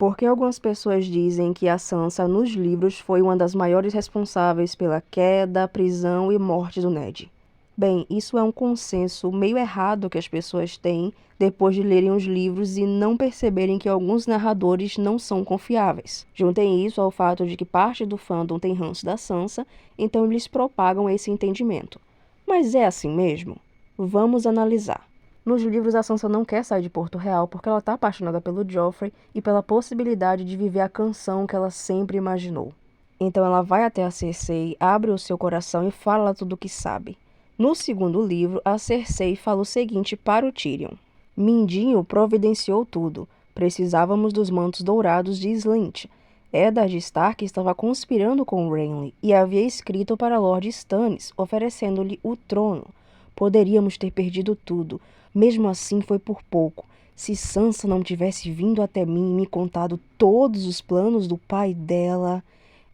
Porque algumas pessoas dizem que a Sansa, nos livros, foi uma das maiores responsáveis pela queda, prisão e morte do Ned. Bem, isso é um consenso meio errado que as pessoas têm depois de lerem os livros e não perceberem que alguns narradores não são confiáveis. Juntem isso ao fato de que parte do fandom tem ranço da Sansa, então eles propagam esse entendimento. Mas é assim mesmo? Vamos analisar. Nos livros, a Sansa não quer sair de Porto Real porque ela está apaixonada pelo Joffrey e pela possibilidade de viver a canção que ela sempre imaginou. Então ela vai até a Cersei, abre o seu coração e fala tudo o que sabe. No segundo livro, a Cersei fala o seguinte para o Tyrion. Mindinho providenciou tudo. Precisávamos dos mantos dourados de Slynt. Eddard Stark estava conspirando com Renly e havia escrito para Lord Stannis, oferecendo-lhe o trono. Poderíamos ter perdido tudo. Mesmo assim, foi por pouco. Se Sansa não tivesse vindo até mim e me contado todos os planos do pai dela...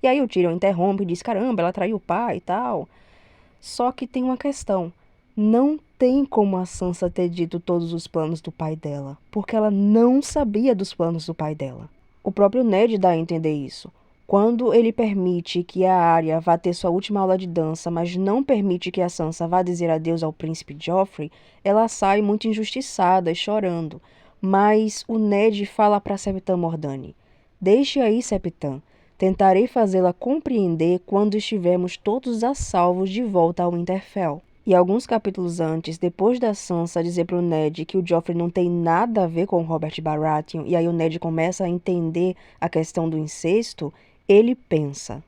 E aí o Tyrion interrompe e diz, caramba, ela traiu o pai e tal. Só que tem uma questão. Não tem como a Sansa ter dito todos os planos do pai dela, porque ela não sabia dos planos do pai dela. O próprio Ned dá a entender isso. Quando ele permite que a Arya vá ter sua última aula de dança, mas não permite que a Sansa vá dizer adeus ao príncipe Joffrey, ela sai muito injustiçada e chorando. Mas o Ned fala para Septã Mordane, deixe aí, Septã. Tentarei fazê-la compreender quando estivermos todos a salvo de volta ao Winterfell. E alguns capítulos antes, depois da Sansa dizer para o Ned que o Joffrey não tem nada a ver com Robert Baratheon, e aí o Ned começa a entender a questão do incesto, ele pensa.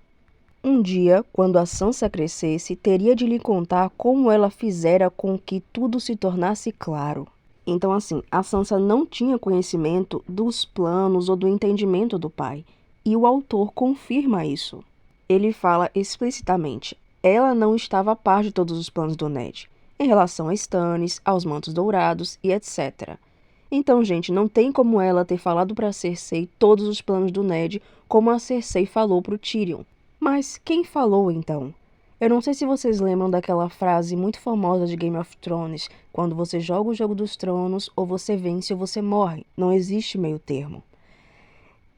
Um dia, quando a Sansa crescesse, teria de lhe contar como ela fizera com que tudo se tornasse claro. Então, assim, a Sansa não tinha conhecimento dos planos ou do entendimento do pai. E o autor confirma isso. Ele fala explicitamente, ela não estava a par de todos os planos do Ned, em relação a Stannis, aos mantos dourados e etc. Então, gente, não tem como ela ter falado para Cersei todos os planos do Ned, como a Cersei falou para o Tyrion. Mas quem falou, então? Eu não sei se vocês lembram daquela frase muito famosa de Game of Thrones, quando você joga o jogo dos tronos, ou você vence ou você morre. Não existe meio termo.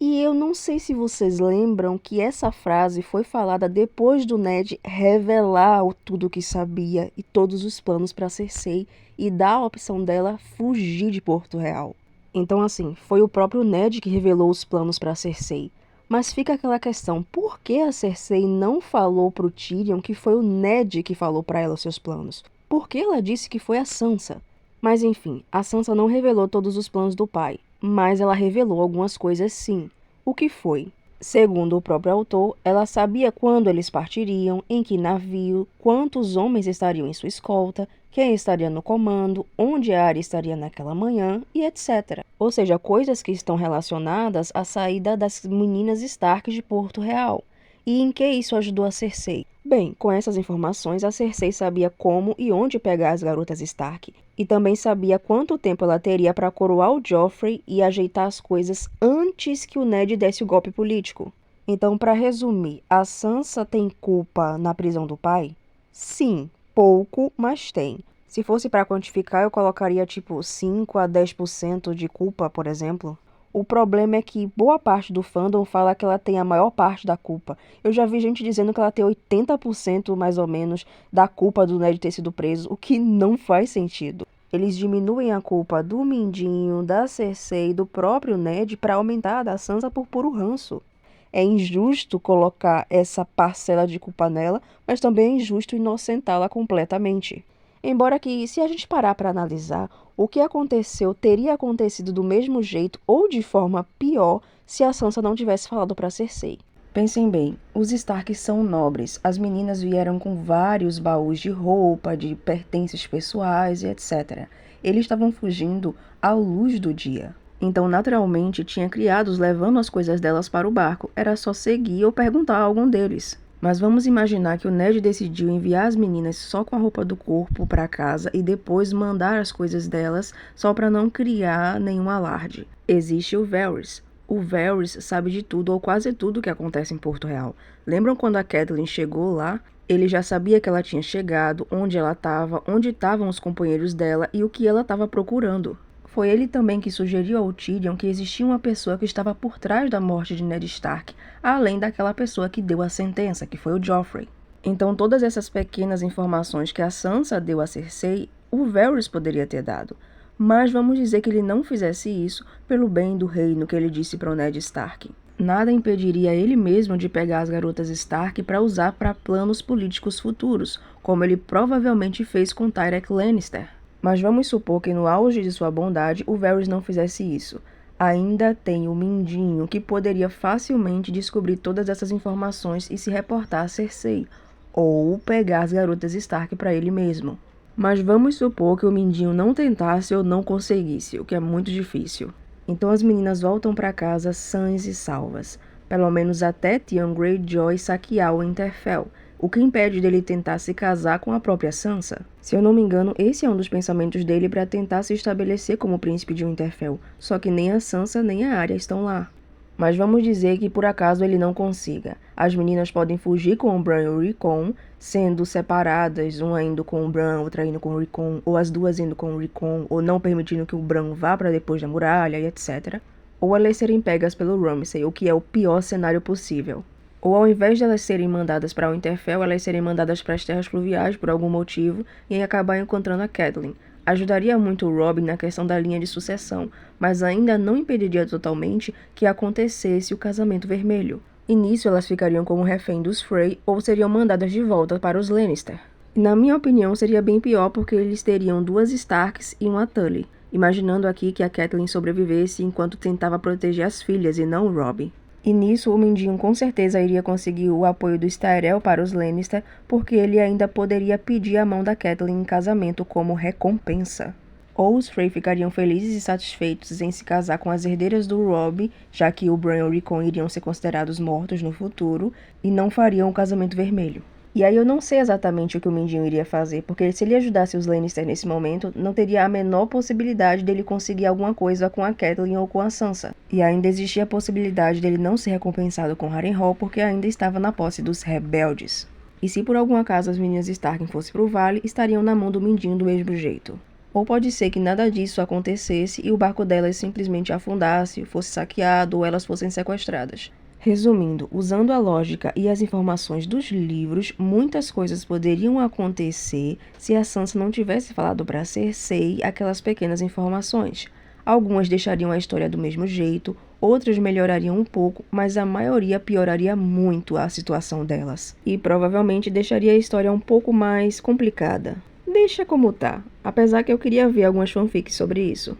E eu não sei se vocês lembram que essa frase foi falada depois do Ned revelar tudo o que sabia e todos os planos para Cersei e dar a opção dela fugir de Porto Real. Então, assim, foi o próprio Ned que revelou os planos para Cersei. Mas fica aquela questão, por que a Cersei não falou pro Tyrion que foi o Ned que falou para ela os seus planos? Por que ela disse que foi a Sansa? Mas enfim, a Sansa não revelou todos os planos do pai, mas ela revelou algumas coisas sim. O que foi? Segundo o próprio autor, ela sabia quando eles partiriam, em que navio, quantos homens estariam em sua escolta, quem estaria no comando, onde a Arya estaria naquela manhã e etc. Ou seja, coisas que estão relacionadas à saída das meninas Stark de Porto Real. E em que isso ajudou a Cersei? Bem, com essas informações, a Cersei sabia como e onde pegar as garotas Stark. E também sabia quanto tempo ela teria para coroar o Joffrey e ajeitar as coisas antes que o Ned desse o golpe político. Então, para resumir, a Sansa tem culpa na prisão do pai? Sim, pouco, mas tem. Se fosse para quantificar, eu colocaria tipo 5 a 10% de culpa, por exemplo. O problema é que boa parte do fandom fala que ela tem a maior parte da culpa. Eu já vi gente dizendo que ela tem 80% mais ou menos da culpa do Ned ter sido preso, o que não faz sentido. Eles diminuem a culpa do Mindinho, da Cersei e do próprio Ned para aumentar a da Sansa por puro ranço. É injusto colocar essa parcela de culpa nela, mas também é injusto inocentá-la completamente. Embora que, se a gente parar para analisar, o que aconteceu teria acontecido do mesmo jeito ou de forma pior se a Sansa não tivesse falado para Cersei. Pensem bem, os Starks são nobres, as meninas vieram com vários baús de roupa, de pertences pessoais e etc. Eles estavam fugindo à luz do dia. Então, naturalmente, tinha criados levando as coisas delas para o barco, era só seguir ou perguntar a algum deles. Mas vamos imaginar que o Ned decidiu enviar as meninas só com a roupa do corpo para casa e depois mandar as coisas delas só para não criar nenhum alarde. Existe o Varys. O Varys sabe de tudo ou quase tudo que acontece em Porto Real. Lembram quando a Catelyn chegou lá? Ele já sabia que ela tinha chegado, onde ela estava, onde estavam os companheiros dela e o que ela estava procurando. Foi ele também que sugeriu ao Tyrion que existia uma pessoa que estava por trás da morte de Ned Stark, além daquela pessoa que deu a sentença, que foi o Joffrey. Então, todas essas pequenas informações que a Sansa deu a Cersei, o Varys poderia ter dado. Mas vamos dizer que ele não fizesse isso pelo bem do reino que ele disse para o Ned Stark. Nada impediria ele mesmo de pegar as garotas Stark para usar para planos políticos futuros, como ele provavelmente fez com Tyrek Lannister. Mas vamos supor que no auge de sua bondade o Varys não fizesse isso. Ainda tem o Mindinho, que poderia facilmente descobrir todas essas informações e se reportar a Cersei, ou pegar as garotas Stark para ele mesmo. Mas vamos supor que o Mindinho não tentasse ou não conseguisse, o que é muito difícil. Então as meninas voltam para casa sãs e salvas, pelo menos até Theon Greyjoy saquear o Winterfell, o que impede dele tentar se casar com a própria Sansa. Se eu não me engano, esse é um dos pensamentos dele para tentar se estabelecer como príncipe de Winterfell, só que nem a Sansa nem a Arya estão lá. Mas vamos dizer que por acaso ele não consiga. As meninas podem fugir com o Bran e o Rickon, sendo separadas, uma indo com o Bran, outra indo com o Rickon, ou as duas indo com o Rickon, ou não permitindo que o Bran vá para depois da muralha e etc. Ou elas serem pegas pelo Ramsay, o que é o pior cenário possível. Ou ao invés de elas serem mandadas para o Winterfell, elas serem mandadas para as terras fluviais por algum motivo e aí acabar encontrando a Catelyn. Ajudaria muito o Robb na questão da linha de sucessão, mas ainda não impediria totalmente que acontecesse o casamento vermelho. E nisso elas ficariam como refém dos Frey ou seriam mandadas de volta para os Lannister. E na minha opinião seria bem pior porque eles teriam duas Starks e uma Tully, imaginando aqui que a Catelyn sobrevivesse enquanto tentava proteger as filhas e não o Robb. E nisso o Mindinho com certeza iria conseguir o apoio do Tyrell para os Lannister, porque ele ainda poderia pedir a mão da Catelyn em casamento como recompensa. Ou os Frey ficariam felizes e satisfeitos em se casar com as herdeiras do Robb, já que o Bran e o Rickon iriam ser considerados mortos no futuro, e não fariam o casamento vermelho. E aí eu não sei exatamente o que o Mindinho iria fazer, porque se ele ajudasse os Lannister nesse momento, não teria a menor possibilidade dele conseguir alguma coisa com a Catelyn ou com a Sansa. E ainda existia a possibilidade dele não ser recompensado com Harrenhal, porque ainda estava na posse dos rebeldes. E se por algum acaso as meninas Stark fossem pro vale, estariam na mão do Mindinho do mesmo jeito. Ou pode ser que nada disso acontecesse e o barco delas simplesmente afundasse, fosse saqueado ou elas fossem sequestradas. Resumindo, usando a lógica e as informações dos livros, muitas coisas poderiam acontecer se a Sansa não tivesse falado para Cersei aquelas pequenas informações. Algumas deixariam a história do mesmo jeito, outras melhorariam um pouco, mas a maioria pioraria muito a situação delas. E provavelmente deixaria a história um pouco mais complicada. Deixa como tá, apesar que eu queria ver algumas fanfics sobre isso.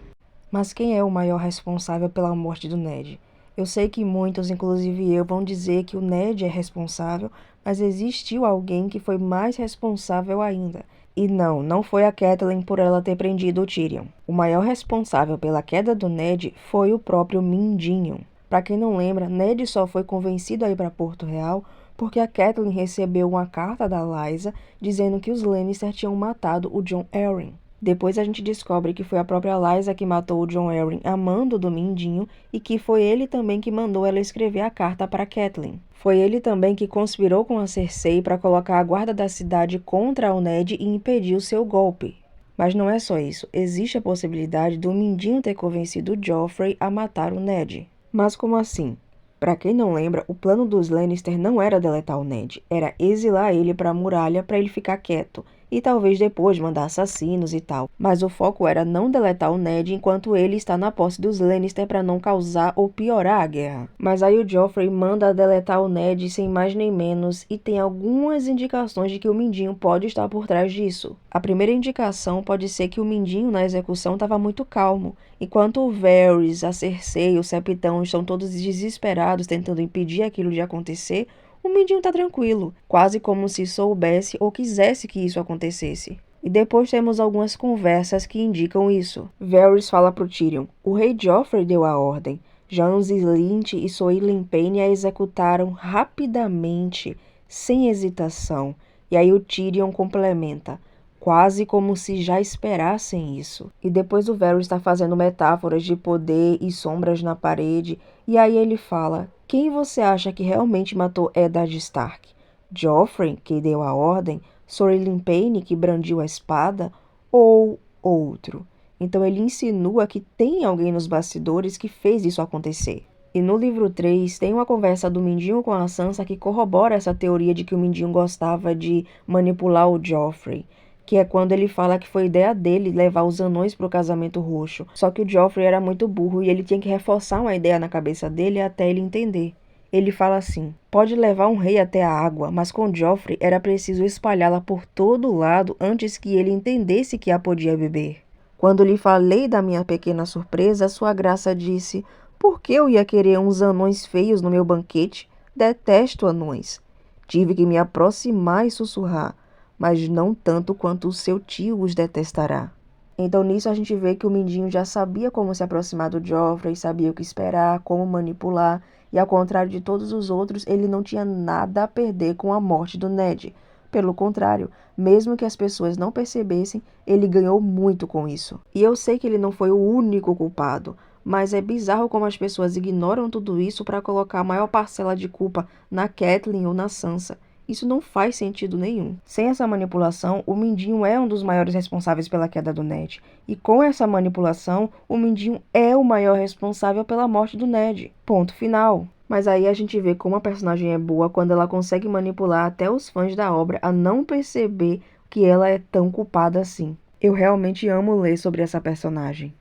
Mas quem é o maior responsável pela morte do Ned? Eu sei que muitos, inclusive eu, vão dizer que o Ned é responsável, mas existiu alguém que foi mais responsável ainda. E não foi a Catelyn por ela ter prendido o Tyrion. O maior responsável pela queda do Ned foi o próprio Mindinho. Para quem não lembra, Ned só foi convencido a ir para Porto Real porque a Catelyn recebeu uma carta da Lysa dizendo que os Lannister tinham matado o Jon Arryn. Depois a gente descobre que foi a própria Lysa que matou o Jon Arryn a mando do Mindinho e que foi ele também que mandou ela escrever a carta para Catelyn. Foi ele também que conspirou com a Cersei para colocar a guarda da cidade contra o Ned e impedir o seu golpe. Mas não é só isso, existe a possibilidade do Mindinho ter convencido Joffrey a matar o Ned. Mas como assim? Para quem não lembra, o plano dos Lannister não era deletar o Ned, era exilar ele para a muralha para ele ficar quieto. E talvez depois mandar assassinos e tal. Mas o foco era não deletar o Ned enquanto ele está na posse dos Lannister para não causar ou piorar a guerra. Mas aí o Joffrey manda deletar o Ned sem mais nem menos e tem algumas indicações de que o Mindinho pode estar por trás disso. A primeira indicação pode ser que o Mindinho na execução estava muito calmo. Enquanto o Varys, a Cersei e o Septão estão todos desesperados tentando impedir aquilo de acontecer, o Mindinho tá tranquilo, quase como se soubesse ou quisesse que isso acontecesse. E depois temos algumas conversas que indicam isso. Varys fala pro Tyrion: o rei Joffrey deu a ordem. Janos Slynt e Soilin Payne a executaram rapidamente, sem hesitação. E aí o Tyrion complementa: quase como se já esperassem isso. E depois o Varys está fazendo metáforas de poder e sombras na parede. E aí ele fala: quem você acha que realmente matou Eddard Stark? Joffrey, que deu a ordem? Soilin Payne, que brandiu a espada? Ou outro? Então ele insinua que tem alguém nos bastidores que fez isso acontecer. E no livro 3 tem uma conversa do Mindinho com a Sansa que corrobora essa teoria de que o Mindinho gostava de manipular o Joffrey, que é quando ele fala que foi ideia dele levar os anões para o casamento roxo. Só que o Joffrey era muito burro e ele tinha que reforçar uma ideia na cabeça dele até ele entender. Ele fala assim: pode levar um rei até a água, mas com Joffrey era preciso espalhá-la por todo lado antes que ele entendesse que a podia beber. Quando lhe falei da minha pequena surpresa, sua graça disse: por que eu ia querer uns anões feios no meu banquete? Detesto anões. Tive que me aproximar e sussurrar, mas não tanto quanto o seu tio os detestará. Então nisso a gente vê que o Mindinho já sabia como se aproximar do Joffrey, sabia o que esperar, como manipular, e ao contrário de todos os outros, ele não tinha nada a perder com a morte do Ned. Pelo contrário, mesmo que as pessoas não percebessem, ele ganhou muito com isso. E eu sei que ele não foi o único culpado, mas é bizarro como as pessoas ignoram tudo isso para colocar a maior parcela de culpa na Catelyn ou na Sansa. Isso não faz sentido nenhum. Sem essa manipulação, o Mindinho é um dos maiores responsáveis pela queda do Ned. E com essa manipulação, o Mindinho é o maior responsável pela morte do Ned. Ponto final. Mas aí a gente vê como a personagem é boa quando ela consegue manipular até os fãs da obra a não perceber que ela é tão culpada assim. Eu realmente amo ler sobre essa personagem.